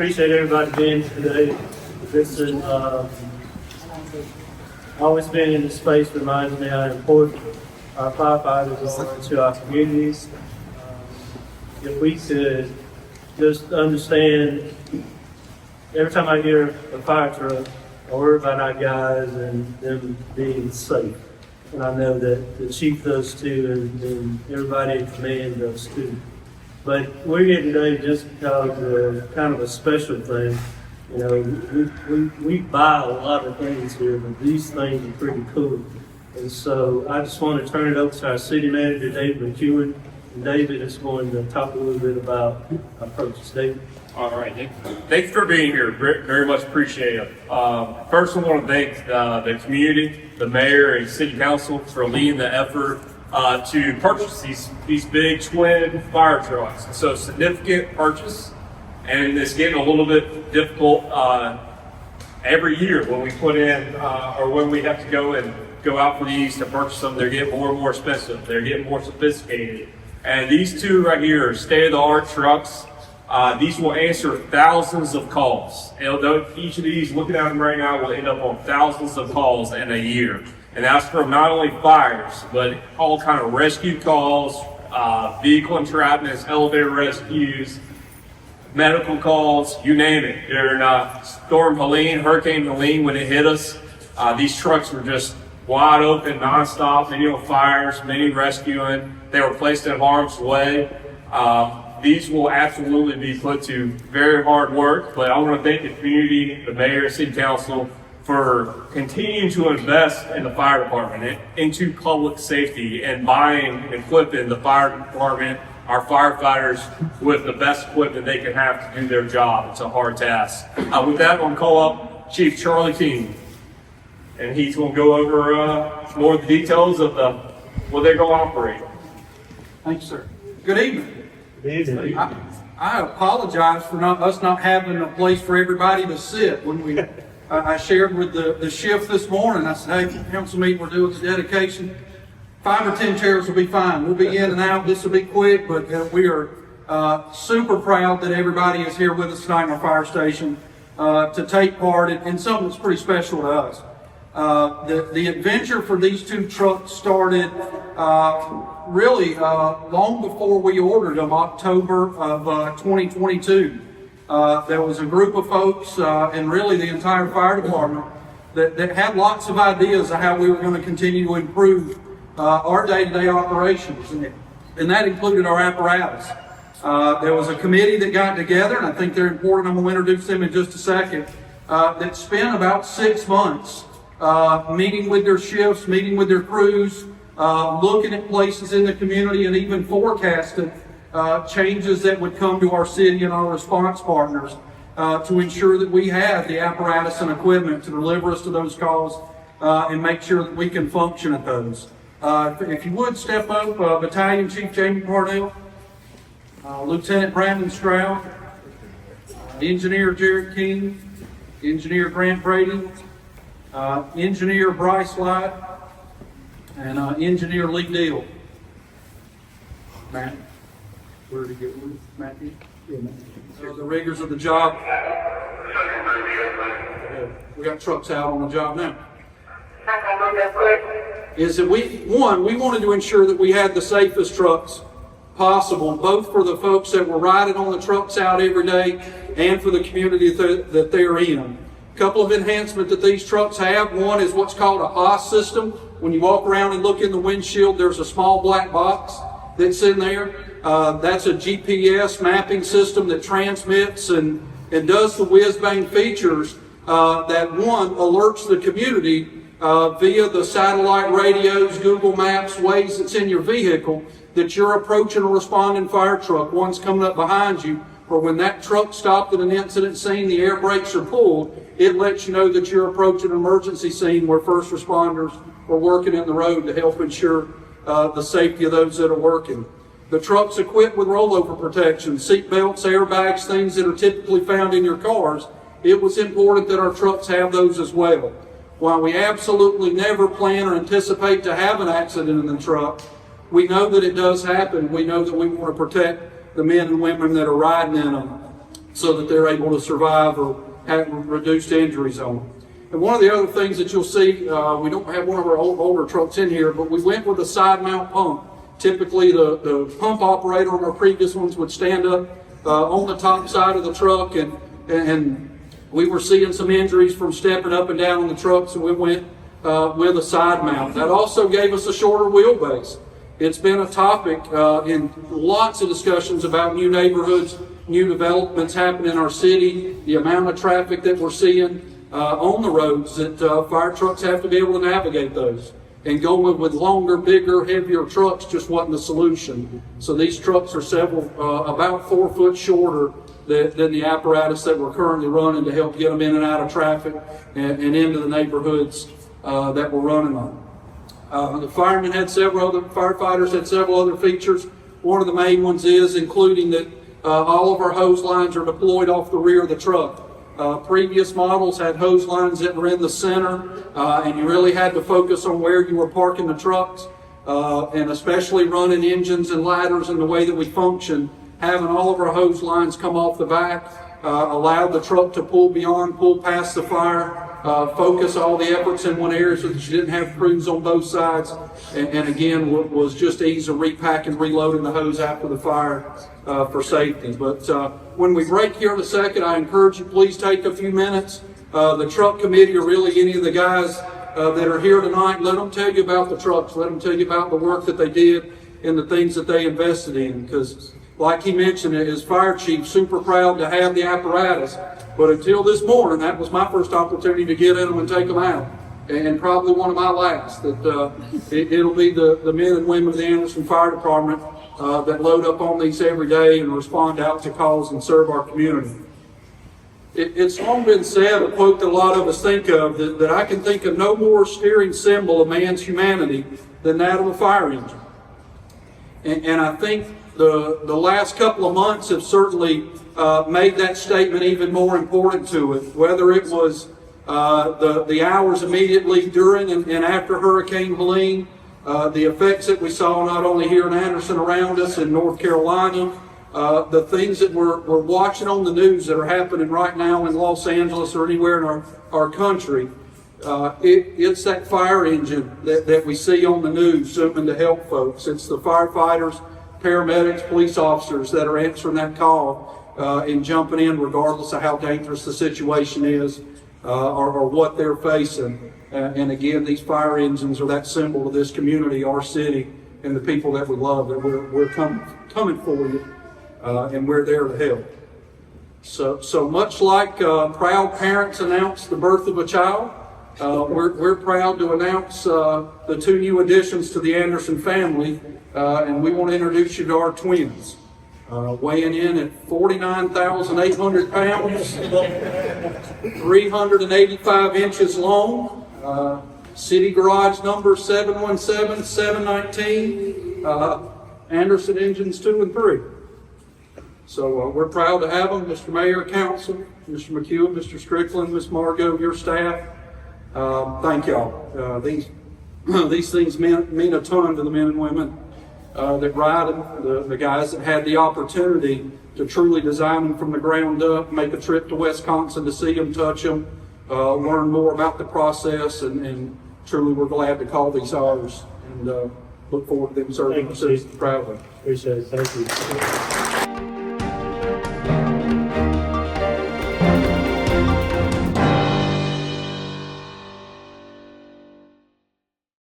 appreciate everybody being here today. This is always being in this space reminds me how important our firefighters are to our communities. If we could just understand, every time I hear a fire truck, I worry about our guys and them being safe. And I know that the chief does too, and everybody in command does too. But we're here today just because of kind of a special thing. You know, we buy a lot of things here, but these things are pretty cool. And so I just want to turn it over to our city manager, David McEwen. And David is going to talk a little bit about our purchase. David. All right, Nick. Thanks for being here. Very much appreciate it. First, I want to thank the community, the mayor, and city council for leading the effort to purchase these big twin fire trucks. So significant purchase, and it's getting a little bit difficult every year when we put in or when we have to go out for these to purchase them. They're getting more and more expensive. They're getting more sophisticated. And these two right here are state-of-the-art trucks. These will answer thousands of calls. And each of these, looking at them right now, will end up on thousands of calls in a year. And that's from not only fires, but all kind of rescue calls, vehicle entrapments, elevator rescues, medical calls, you name it. During Hurricane Helene, when it hit us, these trucks were just wide open, nonstop, many on fires, many rescuing. They were placed in harm's way. These will absolutely be put to very hard work, but I want to thank the community, the mayor, city council for continuing to invest in the fire department and into public safety and buying and equipping the fire department, our firefighters, with the best equipment they can have to do their job. It's a hard task. With that, I'm going to call up Chief Charlie King, and he's going to go over more of the details of what they're going to operate. Thanks, sir. Good evening. I apologize for us not having a place for everybody to sit. When I shared with the shift this morning, I said, hey, council meeting, we're doing the dedication. 5 or 10 chairs will be fine. We'll be in and out. This will be quick, but we are super proud that everybody is here with us tonight in our fire station to take part in something that's pretty special to us. The adventure for these two trucks started really long before we ordered them, October of 2022. There was a group of folks and really the entire fire department that had lots of ideas of how we were going to continue to improve our day-to-day operations, and that included our apparatus. There was a committee that got together, and I think they're important. I'm going to introduce them in just a second, that spent about 6 months meeting with their shifts, meeting with their crews, looking at places in the community, and even forecasting changes that would come to our city and our response partners to ensure that we have the apparatus and equipment to deliver us to those calls and make sure that we can function at those. If you would step up, Battalion Chief Jamie Parnell, Lieutenant Brandon Stroud, Engineer Jared King, Engineer Grant Brady, Engineer Bryce Light, and Engineer Lee Deal. Matt, where did he get with Matthew? Yeah, Matthew. The riggers of the job. We got trucks out on the job now. Is that we wanted to ensure that we had the safest trucks possible, both for the folks that were riding on the trucks out every day and for the community that they're in. A couple of enhancements that these trucks have. One is what's called a HOS system. When you walk around and look in the windshield, there's a small black box that's in there. That's a GPS mapping system that transmits and does the whiz-bang features that one alerts the community via the satellite radios, Google Maps, Waze that's in your vehicle that you're approaching a responding fire truck. One's coming up behind you, or when that truck stopped at an incident scene, the air brakes are pulled, it lets you know that you're approaching an emergency scene where first responders are working in the road to help ensure the safety of those that are working. The truck's equipped with rollover protection, seat belts, airbags, things that are typically found in your cars. It was important that our trucks have those as well. While we absolutely never plan or anticipate to have an accident in the truck, we know that it does happen. We know that we want to protect the men and women that are riding in them. so that they're able to survive or have reduced injuries on them. And one of the other things that you'll see, we don't have one of our older trucks in here, but we went with a side mount pump. Typically, the pump operator on our previous ones would stand up on the top side of the truck, and we were seeing some injuries from stepping up and down on the truck, so we went with a side mount. That also gave us a shorter wheelbase. It's been a topic in lots of discussions about new neighborhoods, new developments happening in our city, the amount of traffic that we're seeing on the roads, that fire trucks have to be able to navigate those. And going with longer, bigger, heavier trucks just wasn't the solution. So these trucks are about 4 foot shorter than the apparatus that we're currently running to help get them in and out of traffic and into the neighborhoods that we're running on. The firefighters had several other features. One of the main ones is including that all of our hose lines are deployed off the rear of the truck. Previous models had hose lines that were in the center, and you really had to focus on where you were parking the trucks, and especially running engines and ladders and the way that we function. Having all of our hose lines come off the back allowed the truck to pull past the fire, focus all the efforts in one area so that you didn't have crews on both sides, and again was just ease of repacking, reloading the hose after the fire for safety. But when we break here in a second, I encourage you, please take a few minutes. The truck committee, or really any of the guys that are here tonight, let them tell you about the trucks, let them tell you about the work that they did and the things that they invested in, because like he mentioned, his fire chief, super proud to have the apparatus. But until this morning, that was my first opportunity to get in them and take them out. And probably one of my last. That it'll be the men and women of the Anderson Fire Department that load up on these every day and respond out to calls and serve our community. It's long been said, a quote that a lot of us think of, that I can think of no more steering symbol of man's humanity than that of a fire engine. And I think the last couple of months have certainly made that statement even more important to it. Whether it was the hours immediately during and after Hurricane Helene, the effects that we saw not only here in Anderson, around us in North Carolina, the things that we're watching on the news that are happening right now in Los Angeles or anywhere in our country. It's that fire engine that we see on the news something to help folks. It's the firefighters, paramedics, police officers that are answering that call and jumping in regardless of how dangerous the situation is or what they're facing. And again, these fire engines are that symbol of this community, our city, and the people that we love, that we're coming for you, and we're there to help. So much like proud parents announce the birth of a child, we're proud to announce the 2 new additions to the Anderson family, and we want to introduce you to our twins. Weighing in at 49,800 pounds, 385 inches long, city garage number 717-719, Anderson engines 2 and 3. So we're proud to have them. Mr. Mayor, Council, Mr. McEwen, Mr. Strickland, Ms. Margot, your staff. Thank y'all. These things mean a ton to the men and women that ride them, the guys that had the opportunity to truly design them from the ground up, make a trip to Wisconsin to see them, touch them, learn more about the process, and truly we're glad to call these ours, and look forward to them serving the citizens proudly. Appreciate it. Thank you.